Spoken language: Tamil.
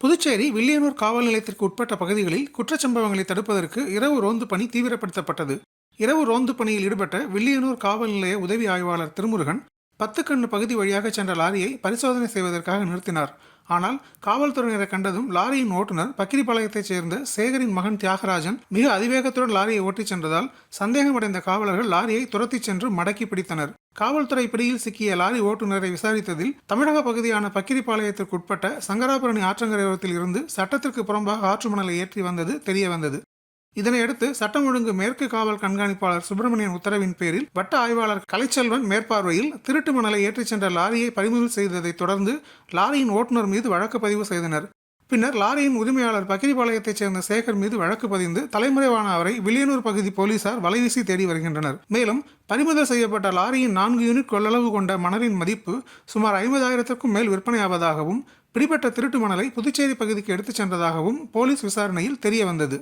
புதுச்சேரி வில்லியனூர் காவல் நிலையத்திற்கு உட்பட்ட பகுதிகளில் குற்றச்சம்பவங்களை தடுப்பதற்கு இரவு ரோந்து பணி தீவிரப்படுத்தப்பட்டது. இரவு ரோந்து பணியில் ஈடுபட்ட வில்லியனூர் காவல் நிலைய உதவி ஆய்வாளர் திருமுருகன் பத்துக்கண்ணு பகுதி வழியாக சென்ற லாரியை பரிசோதனை செய்வதற்காக நிறுத்தினார். ஆனால் காவல்துறையினரை கண்டதும் லாரியின் ஓட்டுநர் பக்கிரிபாளையத்தைச் சேர்ந்த சேகரின் மகன் தியாகராஜன் மிக அதிவேகத்துடன் லாரியை ஓட்டிச் சென்றதால் சந்தேகமடைந்த காவலர்கள் லாரியை துரத்திச் சென்று மடக்கி பிடித்தனர். காவல்துறை பிடியில் சிக்கிய லாரி ஓட்டுநரை விசாரித்ததில் தமிழக பகுதியான பக்கிரிபாளையத்திற்கு உட்பட்ட சங்கராபரணி ஆற்றங்கரையோரத்தில் இருந்து சட்டத்திற்கு புறம்பாக ஆற்று மணலை ஏற்றி வந்தது தெரியவந்தது. இதனையடுத்து சட்டம் ஒழுங்கு மேற்கு காவல் கண்காணிப்பாளர் சுப்பிரமணியன் உத்தரவின் பேரில் வட்ட ஆய்வாளர் கலைச்செல்வன் மேற்பார்வையில் திருட்டு மணலை ஏற்றிச் சென்ற லாரியை பறிமுதல் செய்ததை தொடர்ந்து லாரியின் ஓட்டுநர் மீது வழக்கு பதிவு செய்தனர். பின்னர் லாரியின் உரிமையாளர் பக்கிரிபாளையத்தைச் சேர்ந்த சேகர் மீது வழக்கு பதிந்து தலைமறைவான அவரை வில்லியனூர் பகுதி போலீசார் வலைவீசி தேடி வருகின்றனர். மேலும் பறிமுதல் செய்யப்பட்ட லாரியின் 4 யூனிட் கொள்ளளவு கொண்ட மணலின் மதிப்பு சுமார் 50,000க்கும் மேல் விற்பனையாவதாகவும் பிடிபட்ட திருட்டு மணலை புதுச்சேரி பகுதிக்கு எடுத்துச் சென்றதாகவும் போலீஸ் விசாரணையில் தெரியவந்தது.